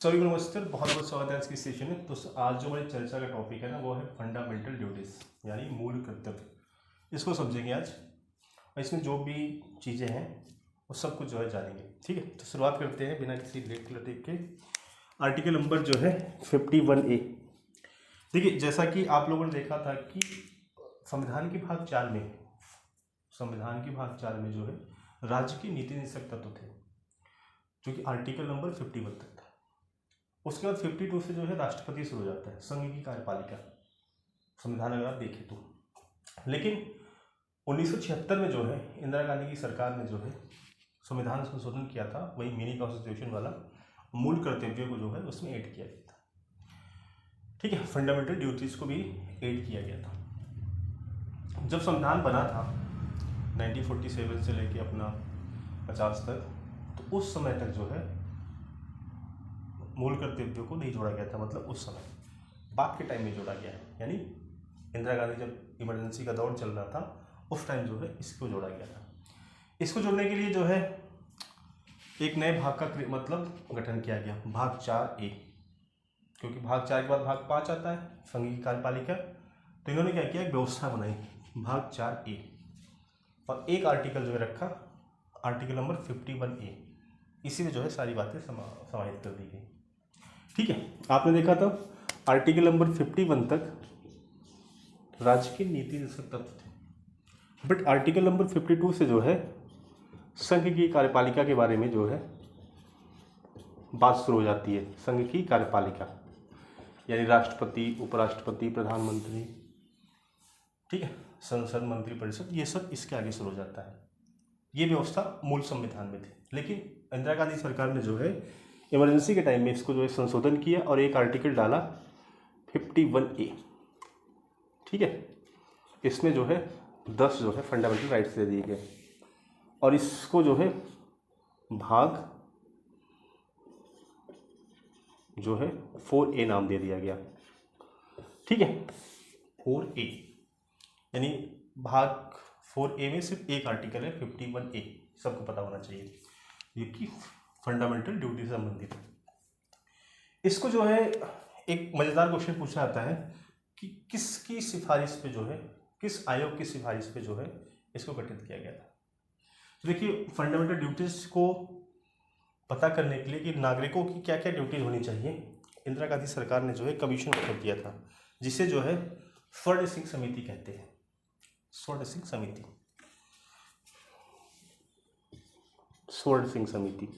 सभी को नमस्ते, बहुत बहुत स्वागत है आज की सेशन में। तो आज जो हमारी चर्चा का टॉपिक है ना, वो है फंडामेंटल ड्यूटीज, यानी मूल कर्तव्य। इसको समझेंगे आज, और इसमें जो भी चीज़ें हैं वो सब कुछ जो है जानेंगे। ठीक है, तो शुरुआत करते हैं बिना किसी लेट लटेक के। आर्टिकल नंबर जो है 51A। देखिए, जैसा कि आप लोगों ने देखा था कि संविधान के भाग 4 में जो है राज्य के नीति निषेधक तत्व थे, जो कि आर्टिकल नंबर 51 तक था। उसके बाद 52 से जो है राष्ट्रपति शुरू हो जाता है, संघ की कार्यपालिका, संविधान अगर आप देखें तो। लेकिन 1976 में जो है इंदिरा गांधी की सरकार ने जो है संविधान संशोधन किया था, वही मिनी कॉन्स्टिट्यूशन वाला, मूल कर्तव्यों को जो है उसमें ऐड किया गया था। ठीक है, फंडामेंटल ड्यूटीज को भी ऐड किया गया था। जब संविधान बना था 1947 से लेके अपना 50 तक, तो उस समय तक जो है मूल कर्तव्यों को नहीं जोड़ा गया था। मतलब उस समय बाद के टाइम में जोड़ा गया है, यानी इंदिरा गांधी जब इमरजेंसी का दौर चल रहा था उस टाइम जो है इसको जोड़ा गया था। इसको जोड़ने के लिए जो है एक नए भाग का मतलब गठन किया गया, भाग 4A, क्योंकि भाग 4 के बाद भाग 5 आता है, संघ की कार्यपालिका। तो इन्होंने क्या किया, एक व्यवस्था बनाई, भाग 4A, और एक आर्टिकल जो है रखा, आर्टिकल नंबर 51A। इसी में जो है सारी बातें समाहित कर दी गई। ठीक है, आपने देखा था आर्टिकल नंबर 51 तक राज्य के नीति निषेधक तत्व थे, बट आर्टिकल नंबर 52 से जो है संघ की कार्यपालिका के बारे में जो है बात शुरू हो जाती है। संघ की कार्यपालिका यानी राष्ट्रपति, उपराष्ट्रपति, प्रधानमंत्री, ठीक है, संसद, मंत्रिपरिषद, ये सब इसके आगे शुरू हो जाता है। ये व्यवस्था मूल संविधान में थी, लेकिन इंदिरा गांधी सरकार ने जो है इमरजेंसी के टाइम में इसको जो है संशोधन किया और एक आर्टिकल डाला 51A। ठीक है, इसमें जो है 10 जो है फंडामेंटल राइट्स दे दिए गए, और इसको जो है भाग जो है 4A नाम दे दिया गया। ठीक है, 4A यानी भाग 4A में सिर्फ एक आर्टिकल है 51A, सबको पता होना चाहिए, ये कि फंडामेंटल ड्यूटी से संबंधित है। इसको जो है एक मज़ेदार क्वेश्चन पूछा जाता है कि किसकी सिफारिश पे जो है, किस आयोग की सिफारिश पे जो है इसको गठित किया गया था। तो देखिए, फंडामेंटल ड्यूटीज़ को पता करने के लिए कि नागरिकों की क्या क्या ड्यूटीज होनी चाहिए, इंदिरा गांधी सरकार ने जो है कमीशन गठित किया था, जिसे जो है स्वर्ण सिंह समिति कहते हैं। स्वर्ण सिंह समिति, स्वर्ण सिंह समिति।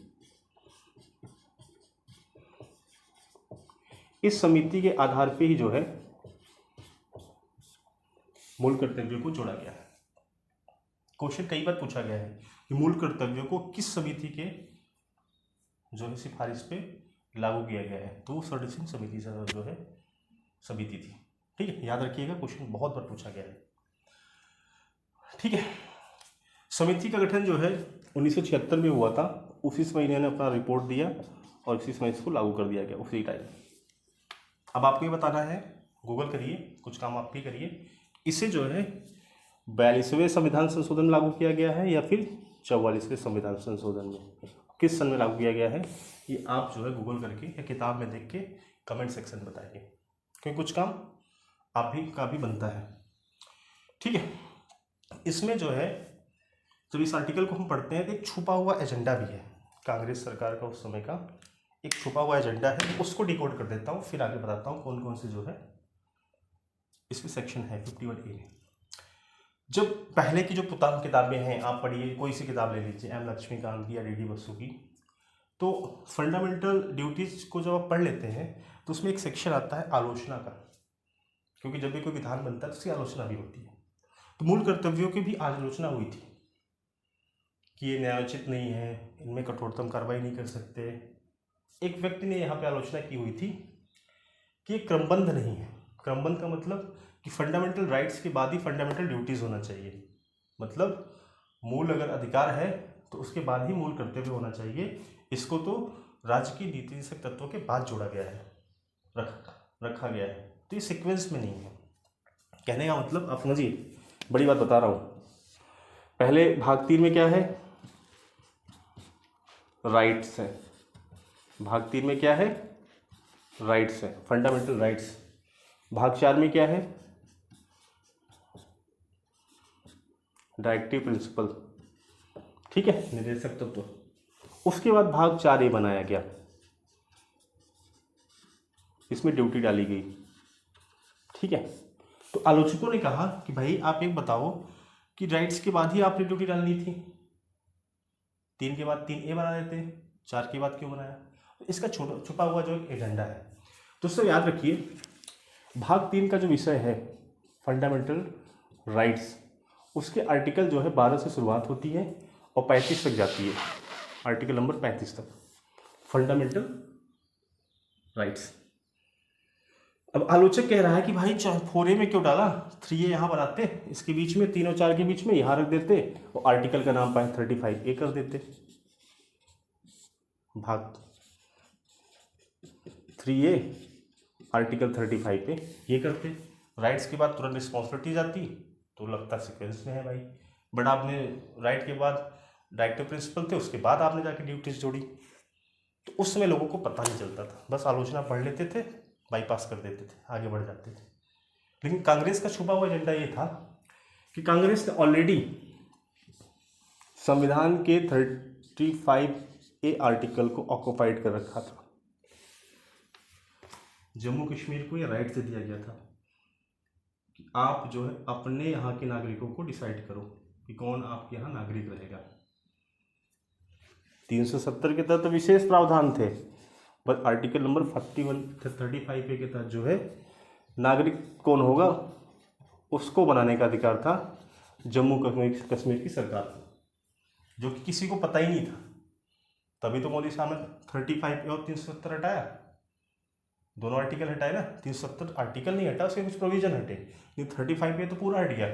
इस समिति के आधार पे ही जो है मूल कर्तव्यों को जोड़ा गया है। क्वेश्चन कई बार पूछा गया है कि मूल कर्तव्यों को किस समिति के जो है सिफारिश पे लागू किया गया है, तो स्वर्ण सिंह समिति से जो है समिति थी। ठीक है, याद रखिएगा, क्वेश्चन बहुत बार पूछा गया है। ठीक है, समिति का गठन जो है 1976 में हुआ था। उसी समय इन्होंने अपना रिपोर्ट दिया और उसी समय इसको लागू कर दिया गया, उसी टाइम। अब आपको ये बताना है, गूगल करिए, कुछ काम आप भी करिए, इसे जो है 42वें संविधान संशोधन लागू किया गया है या फिर 44वें संविधान संशोधन में, किस सन में लागू किया गया है, ये आप जो है गूगल करके या किताब में देख के कमेंट सेक्शन में बताइए, क्योंकि कुछ काम आप भी का भी बनता है। ठीक है, इसमें जो है जब इस आर्टिकल को हम पढ़ते हैं तो एक छुपा हुआ एजेंडा भी है, कांग्रेस सरकार का उस समय का एक छुपा हुआ एजेंडा है, उसको डिकोड कर देता हूँ, फिर आगे बताता हूँ कौन कौन से जो है इसमें सेक्शन है 51A में। जब पहले की जो पुरानी किताबें हैं आप पढ़िए, कोई सी किताब ले लीजिए, एम लक्ष्मीकांत की या डी बसु की, तो फंडामेंटल ड्यूटीज़ को जब आप पढ़ लेते हैं तो उसमें एक सेक्शन आता है आलोचना का, क्योंकि जब भी कोई विधान बनता है तो उसकी आलोचना भी होती है। तो मूल कर्तव्यों की भी आलोचना हुई थी कि ये न्यायोचित नहीं है, इनमें कठोरतम कार्रवाई नहीं कर सकते। एक व्यक्ति ने यहाँ पे आलोचना की हुई थी कि ये क्रमबद्ध नहीं है। क्रमबद्ध का मतलब कि फंडामेंटल राइट्स के बाद ही फंडामेंटल ड्यूटीज़ होना चाहिए, मतलब मूल अगर अधिकार है तो उसके बाद ही मूल कर्तव्य होना चाहिए। इसको तो राज्य की नीति निषेधक तत्वों के बाद जोड़ा गया है, रखा गया है, तो ये सीक्वेंस में नहीं है। कहने का मतलब आप समझिए, बड़ी बात बता रहा हूँ। पहले भाग 3 में क्या है, राइट्स है, भाग 3 में क्या है, राइट्स है, फंडामेंटल राइट्स। भाग 4 में क्या है, डायरेक्टिव प्रिंसिपल, ठीक है, निर्देशक तत्व। तो उसके बाद भाग 4A बनाया गया, इसमें ड्यूटी डाली गई, ठीक है। तो आलोचकों ने कहा कि भाई आप एक बताओ कि राइट्स के बाद ही आपने ड्यूटी डालनी थी, 3 के बाद 3A बना देते, 4 के बाद क्यों बनाया। तो इसका छुपा हुआ जो एजेंडा है, तो उससे याद रखिए भाग 3 का जो विषय है फंडामेंटल राइट्स, उसके आर्टिकल जो है 12 से शुरुआत होती है और 35 तक जाती है, आर्टिकल नंबर 35 तक फंडामेंटल राइट्स। अब आलोचक कह रहा है कि भाई 4A में क्यों डाला, 3A यहाँ बनाते, इसके बीच में 3 और 4 के बीच में यहाँ रख देते और आर्टिकल का नाम 35A कर देते। भाग 3A आर्टिकल 35A ये करते, राइट्स के बाद तुरंत रिस्पॉन्सिबिलिटी जाती, तो लगता सीक्वेंस में है भाई। बट आपने राइट के बाद डायरेक्टिव प्रिंसिपल थे, उसके बाद आपने जाके ड्यूटीज जोड़ी, तो उस समय लोगों को पता नहीं चलता था, बस आलोचना पढ़ लेते थे, बाईपास कर देते थे, आगे बढ़ जाते थे। लेकिन कांग्रेस का छुपा हुआ एजेंडा ये था कि कांग्रेस ने ऑलरेडी संविधान के 35A आर्टिकल को ऑक्युपाइड कर रखा था। जम्मू कश्मीर को यह राइट दे दिया गया था कि आप जो है अपने यहाँ के नागरिकों को डिसाइड करो कि कौन आपके यहाँ नागरिक रहेगा। 370 के तहत विशेष प्रावधान थे, बट आर्टिकल नंबर 35A के तहत जो है नागरिक कौन होगा उसको बनाने का अधिकार था जम्मू कश्मीर की सरकार को, जो कि किसी को पता ही नहीं था। तभी तो मोदी साहब ने 35A और 370 हटाया, दोनों आर्टिकल हटाए ना, 370 आर्टिकल नहीं हटा, उसके कुछ प्रोविजन हटे, लेकिन 35A तो पूरा हट गया।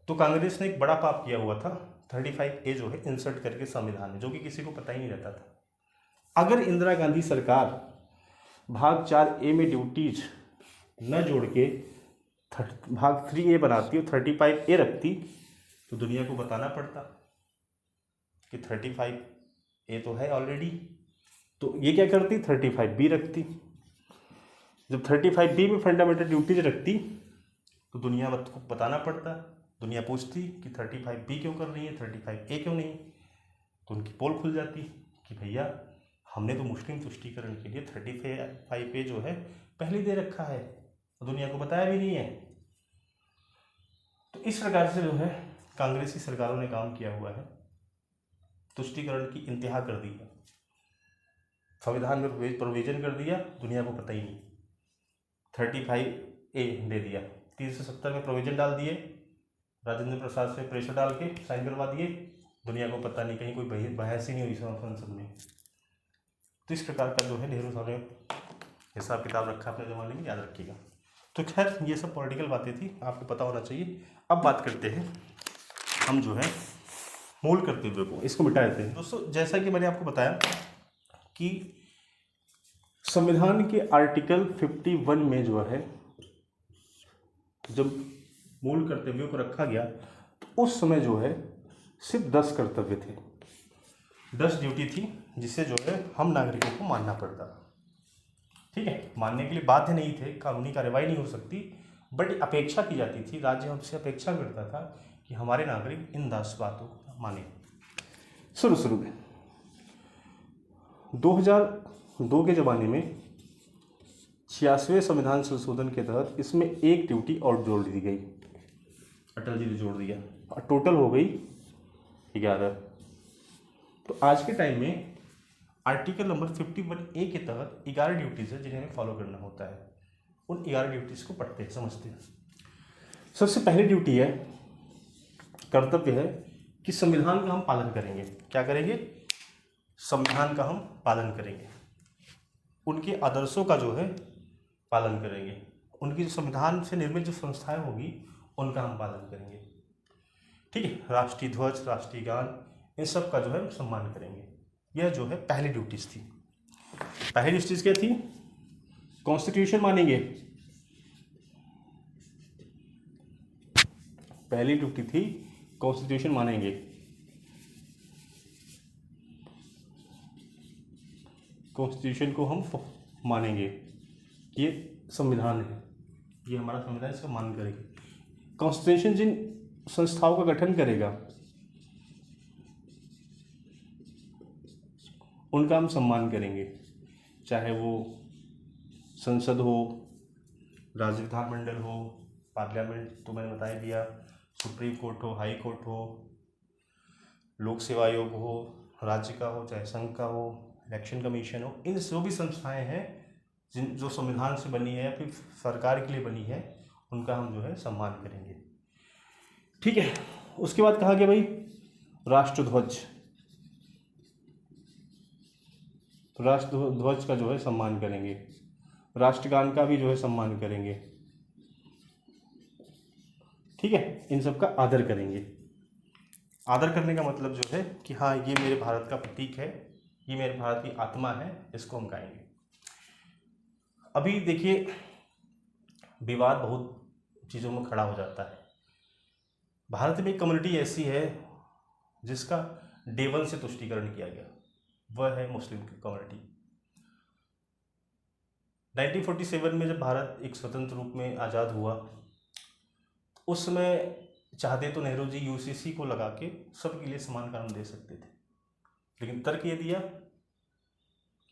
तो कांग्रेस ने एक बड़ा पाप किया हुआ था, 35A जो है इंसर्ट करके संविधान में, जो कि किसी को पता ही नहीं रहता था। अगर इंदिरा गांधी सरकार भाग 4A में ड्यूटीज न जोड़ के भाग 3A बनाती और 35A रखती, तो दुनिया को बताना पड़ता कि 35A तो है ऑलरेडी, तो ये क्या करती 35B रखती। जब 35B में फंडामेंटल ड्यूटीज रखती तो दुनिया को बताना पड़ता, दुनिया पूछती कि 35B क्यों कर रही है, 35A क्यों नहीं, तो उनकी पोल खुल जाती कि भैया हमने तो मुस्लिम तुष्टीकरण के लिए 35A जो है पहले दे रखा है, तो दुनिया को बताया भी नहीं है। तो इस प्रकार से जो है कांग्रेसी सरकारों ने काम किया हुआ है, तुष्टीकरण की इंतहा कर दी है, संविधान में प्रोविजन कर दिया, दुनिया को पता ही नहीं, 35A दे दिया, 370 में प्रोविजन डाल दिए, राजेंद्र प्रसाद से प्रेशर डाल के साइन करवा दिए, दुनिया को पता नहीं, कहीं कोई बहस ही नहीं हुई संसद में। तो इस प्रकार का जो है नेहरू साहब ने हिसाब किताब रखा अपने ज़माने में, याद रखिएगा। तो खैर ये सब पॉलिटिकल बातें थी, आपको पता होना चाहिए। अब बात करते हैं हम जो है मूल कर्तव्य को, इसको मिटा देते हैं। दोस्तों जैसा कि मैंने आपको बताया कि संविधान के आर्टिकल 51 में जो है जब मूल कर्तव्यों को रखा गया तो उस समय जो है सिर्फ 10 कर्तव्य थे, 10 ड्यूटी थी जिसे जो है हम नागरिकों को मानना पड़ता, ठीक है। मानने के लिए बाध्य नहीं थे, कानूनी कार्रवाई नहीं हो सकती, बट अपेक्षा की जाती थी, राज्य हमसे अपेक्षा करता था कि हमारे नागरिक इन 10 बातों को माने। शुरू में 2002 के ज़माने में 86वें संविधान संशोधन के तहत इसमें एक ड्यूटी और जोड़ दी गई, अटल जी ने जोड़ दिया, और टोटल हो गई 11। तो आज के टाइम में आर्टिकल नंबर 51A के तहत 11 ड्यूटीज़ है जिन्हें हमें फॉलो करना होता है। उन 11 ड्यूटीज़ को पढ़ते हैं, समझते हैं। सबसे पहली ड्यूटी है, कर्तव्य है कि संविधान का हम पालन करेंगे। क्या करेंगे? संविधान का हम पालन करेंगे, उनके आदर्शों का जो है पालन करेंगे, उनकी जो संविधान से निर्मित जो संस्थाएं होगी उनका हम पालन करेंगे, ठीक है। राष्ट्रीय ध्वज, राष्ट्रीय गान, इन सब का जो है सम्मान करेंगे। यह जो है पहली ड्यूटीज थी। पहली ड्यूटीज क्या थी? कॉन्स्टिट्यूशन मानेंगे, पहली ड्यूटी थी कॉन्स्टिट्यूशन मानेंगे। कॉन्स्टिट्यूशन को हम मानेंगे कि ये संविधान है, ये हमारा संविधान, इसका मान करेंगे। कॉन्स्टिट्यूशन जिन संस्थाओं का गठन करेगा उनका हम सम्मान करेंगे, चाहे वो संसद हो, राज्य विधानमंडल हो, पार्लियामेंट तो मैंने बता ही दिया, सुप्रीम कोर्ट हो, हाई कोर्ट हो, लोक सेवा आयोग हो, राज्य का हो चाहे संघ का हो, इलेक्शन कमीशन हो, इन जो भी संस्थाएं हैं जिन जो संविधान से बनी है या फिर सरकार के लिए बनी है, उनका हम जो है सम्मान करेंगे। ठीक है। उसके बाद कहा गया भाई राष्ट्रध्वज, तो राष्ट्रध्वज का जो है सम्मान करेंगे, राष्ट्रगान का भी जो है सम्मान करेंगे। ठीक है, इन सब का आदर करेंगे। आदर करने का मतलब जो है कि हाँ ये मेरे भारत का प्रतीक है, ये मेरे भारत की आत्मा है, इसको हम गाएंगे। अभी देखिए विवाद बहुत चीज़ों में खड़ा हो जाता है। भारत में एक कम्युनिटी ऐसी है जिसका डे 1 से तुष्टीकरण किया गया, वह है मुस्लिम कम्युनिटी। 1947 में जब भारत एक स्वतंत्र रूप में आज़ाद हुआ, उस समय चाहते तो नेहरू जी यूसीसी को लगा के सबके लिए समान कानून दे सकते थे, लेकिन तर्क ये दिया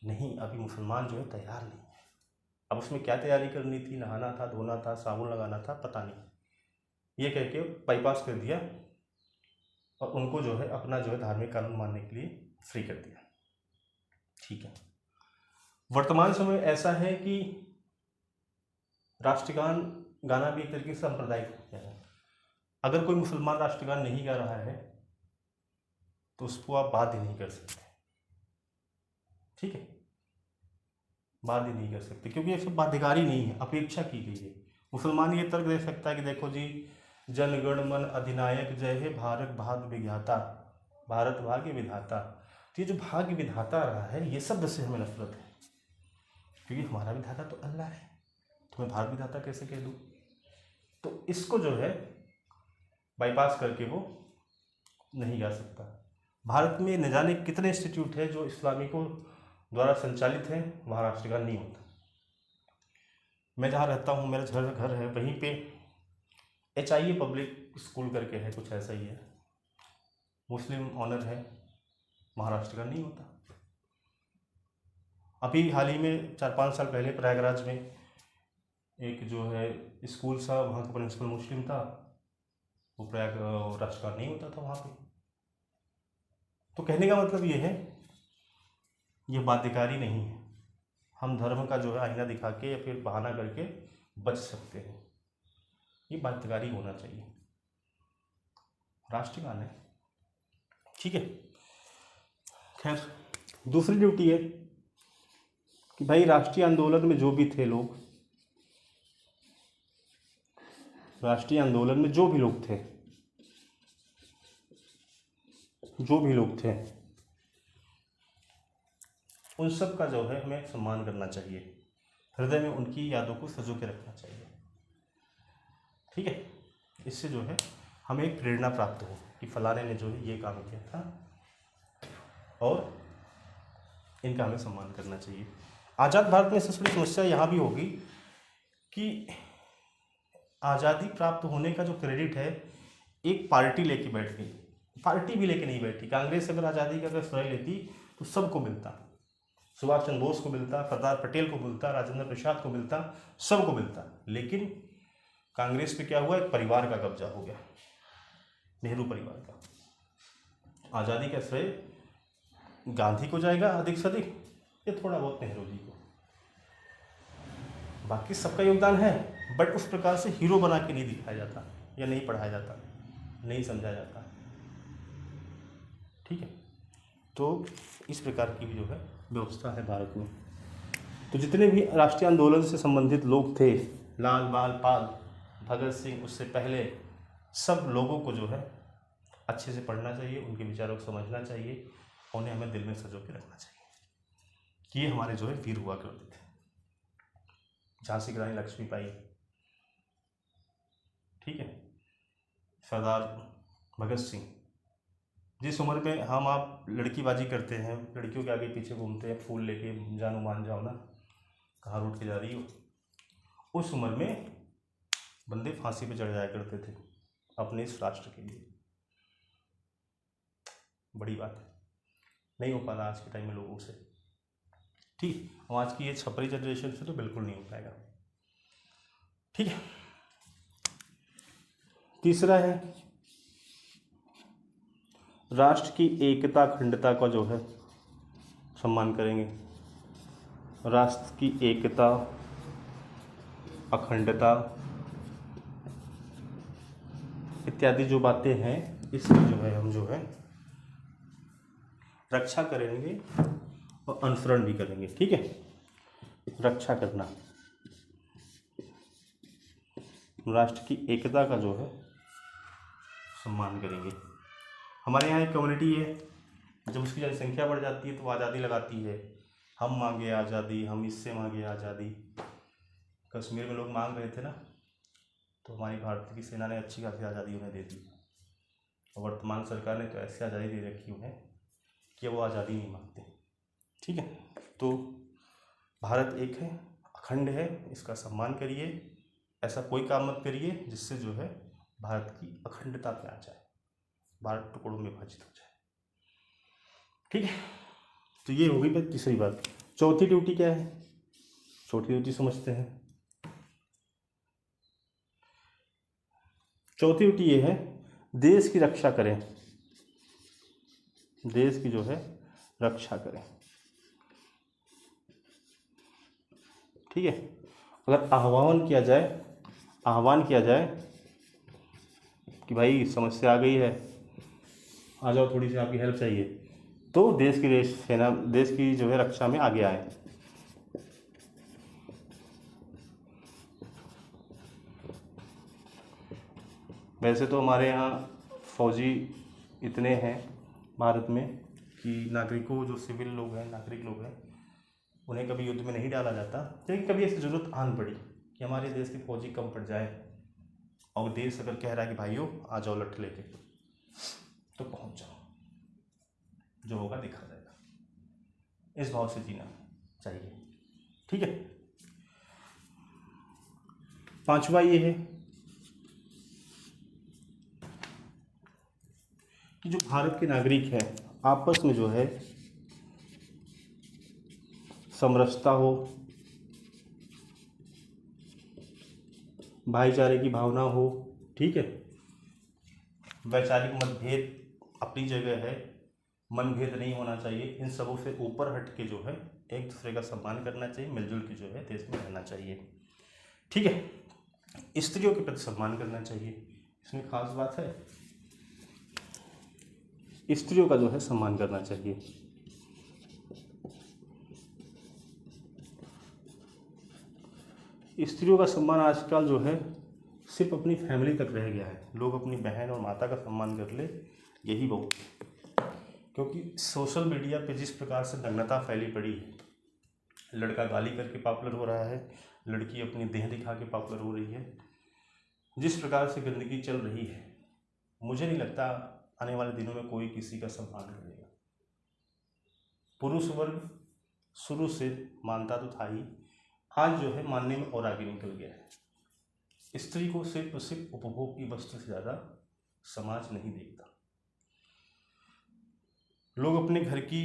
नहीं, अभी मुसलमान जो है तैयार नहीं है। अब उसमें क्या तैयारी करनी थी, नहाना था, धोना था, साबुन लगाना था, पता नहीं, ये कह के बाईपास कर दिया और उनको जो है अपना जो है धार्मिक कानून मानने के लिए फ्री कर दिया। ठीक है। वर्तमान समय ऐसा है कि राष्ट्रगान गाना भी एक तरीके से सांप्रदायिक हो गया है। अगर कोई मुसलमान राष्ट्रगान नहीं गा रहा है तो उसको आप बाध्य नहीं कर सकते। ठीक है, बाध्य नहीं कर सकते क्योंकि ये सब बाध्यकारी नहीं है, अपेक्षा की गई है। मुसलमान ये तर्क दे सकता है कि देखो जी, जन गण मन अधिनायक जय है, भारत भाग्य विधाता, भारत भाग्य विधाता। तो ये जो भाग्य विधाता रहा है, ये शब्द से हमें नफरत है, क्योंकि हमारा विधाता तो अल्लाह है, तो मैं भारत विधाता कैसे कह दूँ? तो इसको जो है बाईपास करके वो नहीं गा सकता। भारत में न जाने कितने इंस्टीट्यूट है जो इस्लामिकों द्वारा संचालित हैं, वहाँ राष्ट्रगान नहीं होता। मैं जहाँ रहता हूँ, मेरा घर है, वहीं पे HIA पब्लिक स्कूल करके है, कुछ ऐसा ही है, मुस्लिम ऑनर है, वहाँ राष्ट्रगान नहीं होता। अभी हाल ही में 4-5 साल पहले प्रयागराज में एक जो है स्कूल था, वहाँ का प्रिंसिपल मुस्लिम था, वो राष्ट्रगान नहीं होता था वहाँ पे। तो कहने का मतलब ये है, ये बाध्यकारी नहीं है। हम धर्म का जो है आईना दिखा के या फिर बहाना करके बच सकते हैं, ये बाध्यकारी होना चाहिए। राष्ट्रगान है, ठीक है। खैर, दूसरी ड्यूटी है कि भाई राष्ट्रीय आंदोलन में जो भी थे लोग, राष्ट्रीय आंदोलन में जो भी लोग थे उन सब का जो है हमें सम्मान करना चाहिए, हृदय में उनकी यादों को सजो के रखना चाहिए। ठीक है, इससे जो है हमें एक प्रेरणा प्राप्त हो कि फलाने ने जो है ये काम किया था और इनका हमें सम्मान करना चाहिए। आज़ाद भारत में सबसे बड़ी समस्या यहाँ भी होगी कि आज़ादी प्राप्त होने का जो क्रेडिट है एक पार्टी लेके बैठ गई, पार्टी भी लेके नहीं बैठी। कांग्रेस अगर आज़ादी का अगर श्रेय लेती तो सबको मिलता, सुभाष चंद्र बोस को मिलता, सरदार पटेल को मिलता, राजेंद्र प्रसाद को मिलता, सबको मिलता। लेकिन कांग्रेस पे क्या हुआ, एक परिवार का कब्जा हो गया, नेहरू परिवार का। आज़ादी का श्रेय गांधी को जाएगा अधिक से अधिक, ये थोड़ा बहुत नेहरू जी को, बाकी सबका योगदान है, बट उस प्रकार से हीरो बना के नहीं दिखाया जाता या नहीं पढ़ाया जाता, नहीं समझा जाता। ठीक है, तो इस प्रकार की भी जो है व्यवस्था है भारत में। तो जितने भी राष्ट्रीय आंदोलन से संबंधित लोग थे, लाल बाल पाल, भगत सिंह, उससे पहले, सब लोगों को जो है अच्छे से पढ़ना चाहिए, उनके विचारों को समझना चाहिए, उन्हें हमें दिल में सजो के रखना चाहिए कि ये हमारे जो है वीर हुआ करते थे। झांसी की रानी लक्ष्मीबाई, ठीक है, सरदार भगत सिंह। जिस उम्र में हम आप लड़कीबाजी करते हैं, लड़कियों के आगे पीछे घूमते हैं फूल लेके, जानो मान जाओ ना, कहाँ रोड के जा रही हो। उस उम्र में बंदे फांसी पे चढ़ जाया करते थे अपने इस राष्ट्र के लिए। बड़ी बात है, नहीं हो पाता आज के टाइम में लोगों से। ठीक, और आज की ये छपरी जनरेशन से तो बिल्कुल नहीं हो पाएगा। ठीक है, तीसरा है राष्ट्र की एकता अखंडता का जो है सम्मान करेंगे। राष्ट्र की एकता अखंडता इत्यादि जो बातें हैं इसकी जो है हम जो है रक्षा करेंगे और अनुसरण भी करेंगे। ठीक है, रक्षा करना, राष्ट्र की एकता का जो है सम्मान करेंगे। हमारे यहाँ एक कम्युनिटी है, जब उसकी जनसंख्या बढ़ जाती है तो आज़ादी लगाती है, हम मांगे आज़ादी, हम इससे मांगे आज़ादी। कश्मीर में लोग मांग रहे थे ना, तो हमारी भारत की सेना ने अच्छी खासी आज़ादी उन्हें दे दी। और वर्तमान सरकार ने तो ऐसी आज़ादी दे रखी उन्हें कि वो आज़ादी नहीं मांगते। ठीक है, तो भारत एक है, अखंड है, इसका सम्मान करिए। ऐसा कोई काम मत करिए जिससे जो है भारत की अखंडता पे आ जाए, भारत टुकड़ों में विभाजित हो जाए। ठीक है, तो ये हो गई तीसरी बात। चौथी ड्यूटी क्या है? चौथी ड्यूटी समझते हैं। चौथी ड्यूटी ये है देश की रक्षा करें, देश की जो है रक्षा करें। ठीक है, अगर आह्वान किया जाए कि भाई समस्या आ गई है, आ जाओ, थोड़ी सी आपकी हेल्प चाहिए, तो देश की जो है रक्षा में आगे आए। वैसे तो हमारे यहाँ फौजी इतने हैं भारत में कि नागरिक लोग हैं उन्हें कभी युद्ध में नहीं डाला जाता, लेकिन कभी ऐसी ज़रूरत आन पड़ी कि हमारे देश के फौजी कम पड़ जाए और देश अगर कह रहा है कि भाइयों आ जाओ लठ लेके, तो पहुंच जाओ, जो होगा देखा जाएगा। इस भाव से जीना चाहिए। ठीक है, पांचवा ये है कि जो भारत के नागरिक हैं आपस में जो है समरसता हो, भाईचारे की भावना हो। ठीक है, वैचारिक मतभेद अपनी जगह है, मनभेद नहीं होना चाहिए। इन सबों से ऊपर हट के जो है एक दूसरे का सम्मान करना चाहिए, मिलजुल के जो है देश में रहना चाहिए। ठीक है, स्त्रियों के प्रति सम्मान करना चाहिए, इसमें खास बात है, स्त्रियों का जो है सम्मान करना चाहिए। स्त्रियों का सम्मान आजकल जो है सिर्फ अपनी फैमिली तक रह गया है। लोग अपनी बहन और माता का सम्मान कर ले, यही बहुत है। क्योंकि सोशल मीडिया पे जिस प्रकार से नग्नता फैली पड़ी है, लड़का गाली करके पॉपुलर हो रहा है, लड़की अपनी देह दिखा के पॉपुलर हो रही है, जिस प्रकार से गंदगी चल रही है, मुझे नहीं लगता आने वाले दिनों में कोई किसी का सम्मान करेगा। पुरुष वर्ग शुरू से मानता तो था ही, आज जो है मानने में और आगे निकल गया है। स्त्री को सिर्फ उपभोग की वस्तु से ज़्यादा समाज नहीं देखता। लोग अपने घर की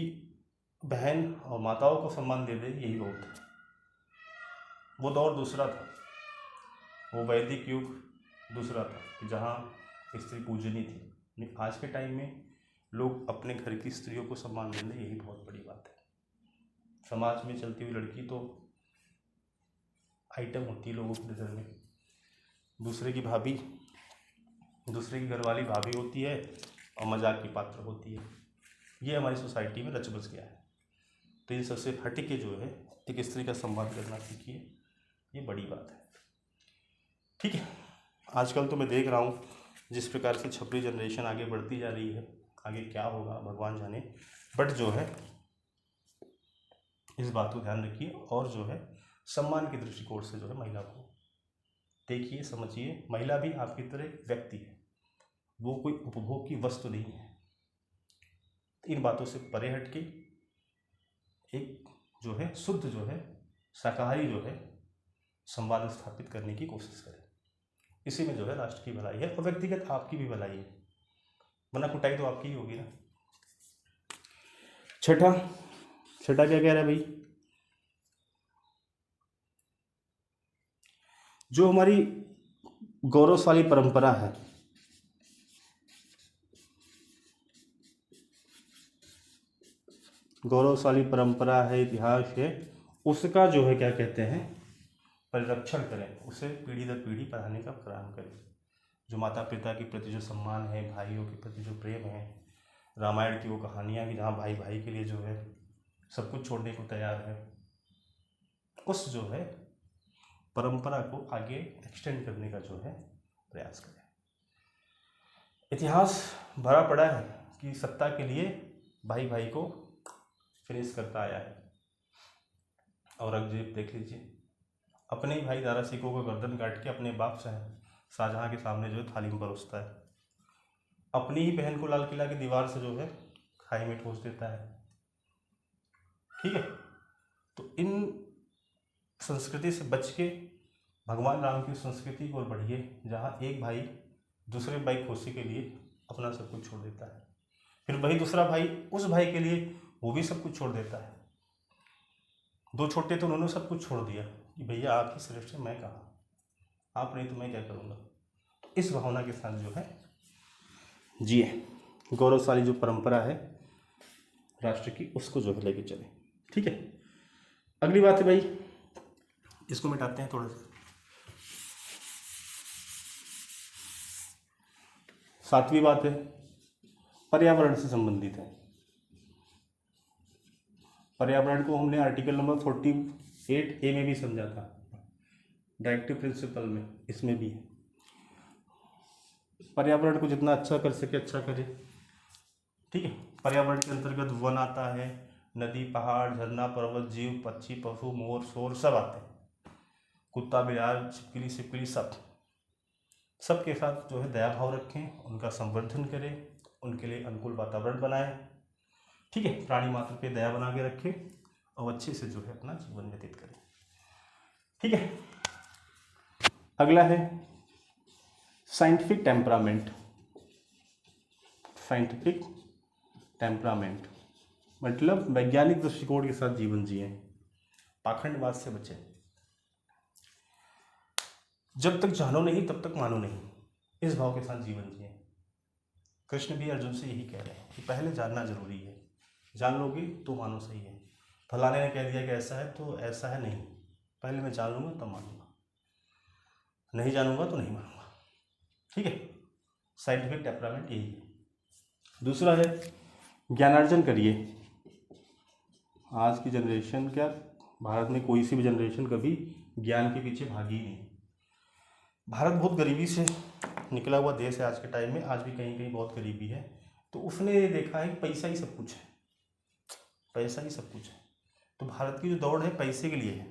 बहन और माताओं को सम्मान दे दे, यही बहुत है। वो दौर दूसरा था, वो वैदिक युग दूसरा था कि जहाँ स्त्री पूजनीय थी। लेकिन आज के टाइम में लोग अपने घर की स्त्रियों को सम्मान देने, यही बहुत बड़ी बात है। समाज में चलती हुई लड़की तो आइटम होती है लोगों की नज़र में, दूसरे की घरवाली भाभी होती है और मजाक की पात्र होती है। ये हमारी सोसाइटी में रच बस गया है। तो इन सबसे हट के जो है एक स्त्री का सम्मान करना सीखिए, ये बड़ी बात है। ठीक है, आजकल तो मैं देख रहा हूँ जिस प्रकार से छपरी जनरेशन आगे बढ़ती जा रही है, आगे क्या होगा भगवान जाने, बट जो है इस बात को ध्यान रखिए और जो है सम्मान के दृष्टिकोण से जो है महिला को देखिए, समझिए। महिला भी आपकी तरह एक व्यक्ति है, वो कोई उपभोग की वस्तु नहीं है। इन बातों से परे हट के एक जो है शुद्ध जो है शाकाहारी जो है संवाद स्थापित करने की कोशिश करें। इसी में जो है राष्ट्र की भलाई है और व्यक्तिगत आपकी भी भलाई है, वरना कुटाई तो आपकी ही होगी ना। छठा क्या कह रहा है भाई, जो हमारी गौरवशाली परंपरा है, गौरवशाली परंपरा है, इतिहास है, उसका जो है क्या कहते हैं परिरक्षण करें, उसे पीढ़ी दर पीढ़ी पढ़ाने का प्रयास करें। जो माता पिता के प्रति जो सम्मान है, भाइयों के प्रति जो प्रेम है, रामायण की वो कहानियाँ कि जहाँ भाई भाई के लिए जो है सब कुछ छोड़ने को तैयार है, उस जो है परंपरा को आगे एक्सटेंड करने का जो है प्रयास करें। इतिहास भरा पड़ा है कि सत्ता के लिए भाई भाई को फिनिश करता आया है। औरंगजेब देख लीजिए, अपने ही भाई दारा सिकों को गर्दन काट के अपने बाप शाहजहाँ के सामने जो है थाली में परोसता है, अपनी ही बहन को लाल किला की दीवार से जो है खाई में ठोस देता है। ठीक है, तो इन संस्कृति से बच के भगवान राम की संस्कृति को बढ़िए, जहाँ एक भाई दूसरे भाई खुशी के लिए अपना सब कुछ छोड़ देता है, फिर वही दूसरा भाई उस भाई के लिए वो भी सब कुछ छोड़ देता है। दो छोटे तो उन्होंने सब कुछ छोड़ दिया कि भैया आप ही श्रेष्ठ है, मैं कहाँ, आप नहीं तो मैं क्या करूँगा। तो इस भावना के साथ जो है जिए, गौरवशाली जो परंपरा है राष्ट्र की, उसको जो है लेके चले। ठीक है, अगली बात है भाई, इसको मिटाते हैं थोड़ा सा। 7वीं बात है पर्यावरण से संबंधित है। पर्यावरण को हमने आर्टिकल नंबर 48A में भी समझा था, डायरेक्टिव प्रिंसिपल में, इसमें भी है। पर्यावरण को जितना अच्छा कर सके अच्छा करे। ठीक है, पर्यावरण के अंतर्गत वन आता है, नदी, पहाड़, झरना, पर्वत, जीव, पक्षी, पशु, मोर, शोर सब आते हैं, कुत्ता, बिलार, छिपकली, सिपकली, सब के साथ जो है दया भाव रखें, उनका संवर्धन करें, उनके लिए अनुकूल वातावरण बनाएं। ठीक है, प्राणी मात्र पे दया बना के रखें और अच्छे से जो है अपना जीवन व्यतीत करें। ठीक है, अगला है साइंटिफिक टेम्परामेंट। साइंटिफिक टेम्परामेंट मतलब वैज्ञानिक दृष्टिकोण के साथ जीवन जिए, पाखंडवाद से बचें। जब तक जानो नहीं तब तक मानो नहीं, इस भाव के साथ जीवन जिए। कृष्ण भी अर्जुन से यही कह रहे हैं कि पहले जानना जरूरी है, जान लोगे तो मानो सही है। फलाने ने कह दिया कि ऐसा है तो ऐसा है नहीं, पहले मैं जान लूँगा तब मानूंगा, नहीं जानूंगा तो नहीं मानूंगा। ठीक है, साइंटिफिक टेम्परामेंट यही है। दूसरा है ज्ञानार्जन करिए। आज की जनरेशन, क्या भारत में कोई सी भी जनरेशन कभी ज्ञान के पीछे भागी नहीं। भारत बहुत गरीबी से निकला हुआ देश है आज के टाइम में, आज भी कहीं कहीं बहुत गरीबी है। तो उसने देखा है कि पैसा ही सब कुछ है, पैसा ही सब कुछ है। तो भारत की जो दौड़ है पैसे के लिए है,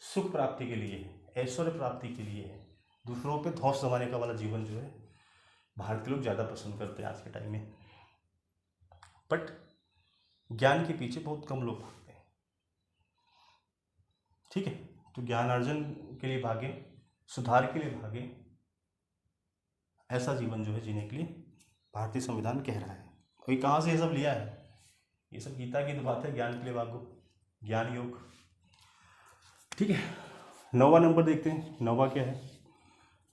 सुख प्राप्ति के लिए है, ऐश्वर्य प्राप्ति के लिए है, दूसरों पे धौंस जमाने का वाला जीवन जो है भारत के लोग ज़्यादा पसंद करते हैं आज के टाइम में। बट ज्ञान के पीछे बहुत कम लोग भागते हैं। ठीक है, तो ज्ञानार्जन के लिए भागें, सुधार के लिए भागें, ऐसा जीवन जो है जीने के लिए भारतीय संविधान कह रहा है। और ये कहाँ से ये सब लिया है, ये सब गीता की तो बात है, ज्ञान के लिए भागो, ज्ञान योग। ठीक है, 9वां नंबर देखते हैं, 9वां क्या है।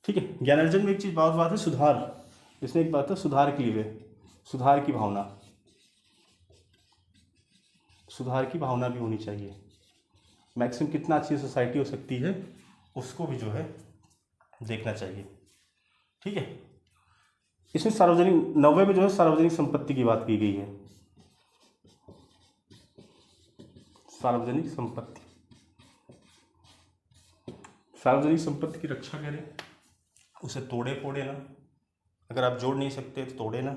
ठीक है, ज्ञानार्जन में एक चीज़ बात है सुधार। इसमें एक बात है सुधार के लिए, सुधार की भावना, सुधार की भावना भी होनी चाहिए। मैक्सिमम कितना अच्छी सोसाइटी हो सकती है उसको भी जो है देखना चाहिए। ठीक है, इसमें सार्वजनिक, 90 में जो है सार्वजनिक संपत्ति की बात की गई है। सार्वजनिक संपत्ति, सार्वजनिक संपत्ति की रक्षा करें, उसे तोड़े फोड़े ना, अगर आप जोड़ नहीं सकते तो तोड़े ना।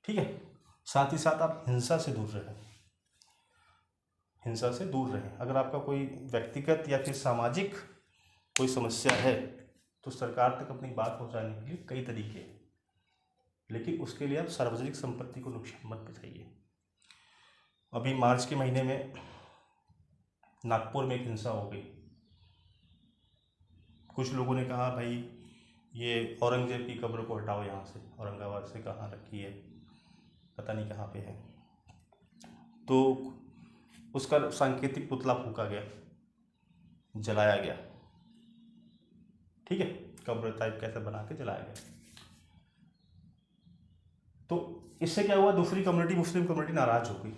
ठीक है, साथ ही साथ आप हिंसा से दूर रहें, हिंसा से दूर रहें। अगर आपका कोई व्यक्तिगत या फिर सामाजिक कोई समस्या है तो सरकार तक अपनी बात पहुंचाने के लिए कई तरीके हैं, लेकिन उसके लिए आप सार्वजनिक संपत्ति को नुकसान मत पहुंचाइए। अभी मार्च के महीने में नागपुर में एक हिंसा हो गई। कुछ लोगों ने कहा भाई ये औरंगजेब की कब्र को हटाओ यहाँ से, औरंगाबाद से कहाँ रखी है, पता नहीं कहाँ पे है। तो उसका सांकेतिक पुतला फूका गया, जलाया गया। ठीक है, कब्र टाइप कैसे बना के जलाया गया। तो इससे क्या हुआ, दूसरी कम्युनिटी, मुस्लिम कम्युनिटी नाराज हो गई।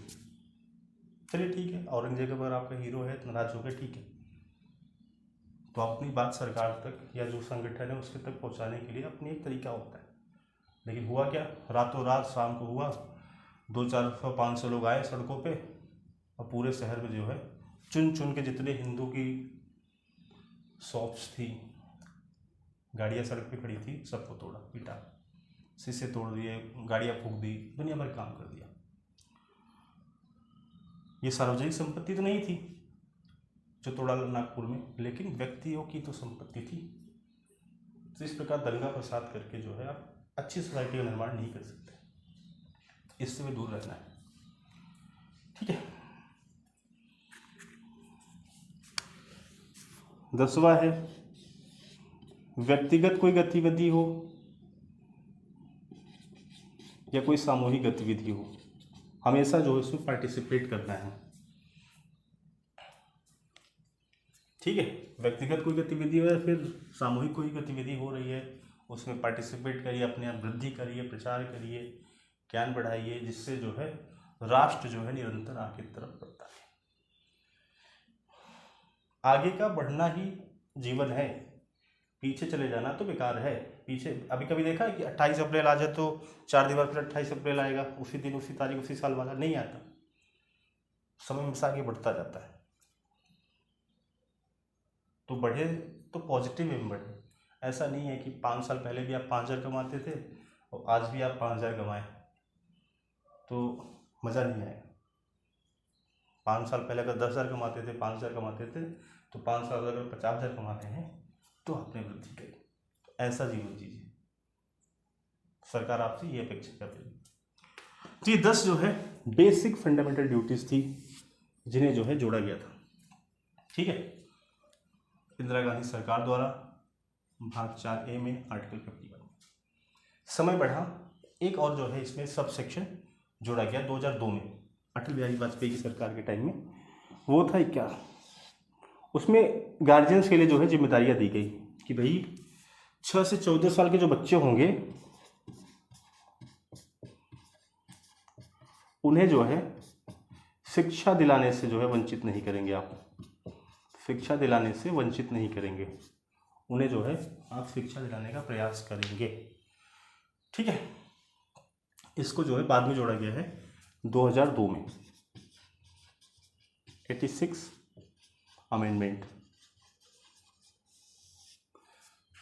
चलिए ठीक है, औरंगजेब अगर आपका हीरो है तो नाराज हो गए, ठीक है। तो अपनी बात सरकार तक या जो संगठन है उसके तक पहुंचाने के लिए अपनी एक तरीका होता है। लेकिन हुआ क्या, रातों रात शाम को हुआ, 200-400-500 लोग आए सड़कों पे और पूरे शहर में जो है चुन चुन के जितने हिंदू की शॉप्स थी, गाड़ियाँ सड़क पे खड़ी थी, सबको तोड़ा पीटा, शीशे तोड़ दिए, गाड़ियाँ फूंक दी, दुनिया भर काम कर दिया। ये सार्वजनिक संपत्ति तो नहीं थी जो तोड़ा नागपुर में, लेकिन व्यक्तियों की तो संपत्ति थी। तो इस प्रकार दंगा फसाद करके जो है आप अच्छी सोसाइटी का निर्माण नहीं कर सकते, इससे भी दूर रहना है। ठीक है। 10वां है व्यक्तिगत कोई गतिविधि हो या कोई सामूहिक गतिविधि हो, हमेशा जो है उसमें पार्टिसिपेट करना है। ठीक है, व्यक्तिगत कोई गतिविधि हो या फिर सामूहिक कोई गतिविधि हो रही है, उसमें पार्टिसिपेट करिए, अपने आप वृद्धि करिए, प्रचार करिए, ज्ञान बढ़ाइए, जिससे जो है राष्ट्र जो है निरंतर आगे की तरफ बढ़ता है। आगे का बढ़ना ही जीवन है, पीछे चले जाना तो बेकार है। पीछे अभी कभी देखा है कि 28 अप्रैल आ जाए तो 4 दिन बाद फिर 28 अप्रैल आएगा, उसी दिन उसी तारीख उसी साल वाला नहीं आता, समय में आगे बढ़ता जाता है। तो बढ़े तो पॉजिटिव में बढ़े, ऐसा नहीं है कि 5 साल पहले भी आप 5,000 कमाते थे और आज भी आप 5,000 कमाएं तो मज़ा नहीं आएगा। 5 साल पहले अगर 10,000 कमाते थे, 5,000 कमाते थे, तो 5 साल अगर 50,000 कमा रहे हैं तो आपने वृद्धि करी। तो ऐसा जीवन जीजिए, सरकार आपसे ये अपेक्षा कर रही है। तो ये 10 जो है बेसिक फंडामेंटल ड्यूटीज थी जिन्हें जो है जोड़ा गया था। ठीक है, इंदिरा गांधी सरकार द्वारा भाग 4A में आर्टिकल 51। समय बढ़ा, एक और जो है इसमें सब सेक्शन जोड़ा गया 2002 में, अटल बिहारी वाजपेयी की सरकार के टाइम में। वो था क्या, उसमें गार्जियंस के लिए जो है जिम्मेदारियां दी गई कि भाई 6 से 14 साल के जो बच्चे होंगे उन्हें जो है शिक्षा दिलाने से जो है वंचित नहीं करेंगे आप, शिक्षा दिलाने से वंचित नहीं करेंगे, उन्हें जो है आप शिक्षा दिलाने का प्रयास करेंगे। ठीक है, इसको जो है बाद में जोड़ा गया है 2002 में, 86 अमेंडमेंट।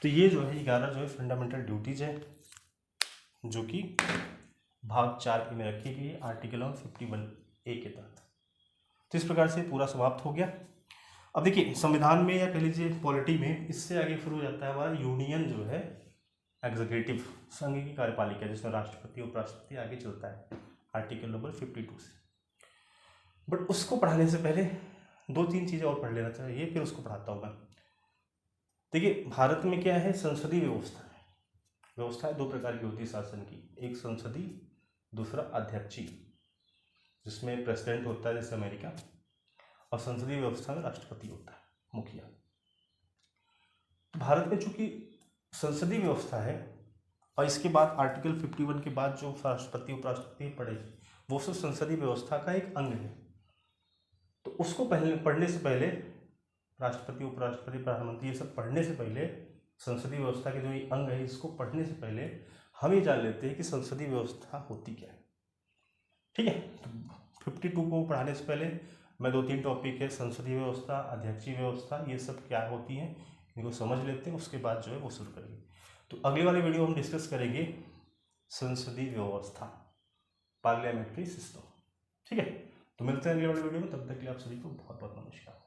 तो ये जो है 11 जो है फंडामेंटल ड्यूटीज है जो कि भाग 4 में रखी गई है आर्टिकल 51A के तहत। तो इस प्रकार से पूरा समाप्त हो गया। अब देखिए संविधान में या कह लीजिए पॉलिटी में इससे आगे शुरू हो जाता है हमारा यूनियन जो है एग्जीक्यूटिव, संघ की कार्यपालिका, जिसमें राष्ट्रपति उपराष्ट्रपति आगे चलता है आर्टिकल नंबर 52 से। बट उसको पढ़ाने से पहले 2-3 चीज़ें और पढ़ लेना चाहिए, फिर उसको पढ़ाता हूँ मैं। देखिए भारत में क्या है, संसदीय व्यवस्था है। व्यवस्था 2 प्रकार की होती है शासन की, एक संसदीय, दूसरा अध्यक्षीय, जिसमें प्रेसिडेंट होता है जैसे अमेरिका, और संसदीय व्यवस्था में राष्ट्रपति होता है, मुखिया। भारत में चूंकि संसदीय व्यवस्था है और इसके बाद आर्टिकल 51 के बाद जो राष्ट्रपति उपराष्ट्रपति पढ़ेगी वो सब संसदीय व्यवस्था का एक अंग है। तो उसको पढ़ने से पहले, राष्ट्रपति उपराष्ट्रपति प्रधानमंत्री ये सब पढ़ने से पहले, संसदीय व्यवस्था के जो ये अंग है इसको पढ़ने से पहले हम ये जान लेते हैं कि संसदीय व्यवस्था होती क्या है। ठीक है, तो 52 को पढ़ाने से पहले मैं 2-3 टॉपिक है, संसदीय व्यवस्था, अध्यक्षीय व्यवस्था, ये सब क्या होती हैं इनको समझ लेते हैं, उसके बाद जो है वो शुरू करेंगे। तो अगले वाले वीडियो हम डिस्कस करेंगे संसदीय व्यवस्था, पार्लियामेंट्री सिस्टम। ठीक है, तो मिलते हैं अगले वाले वीडियो में, तब तक के लिए आप सभी को बहुत बहुत नमस्कार।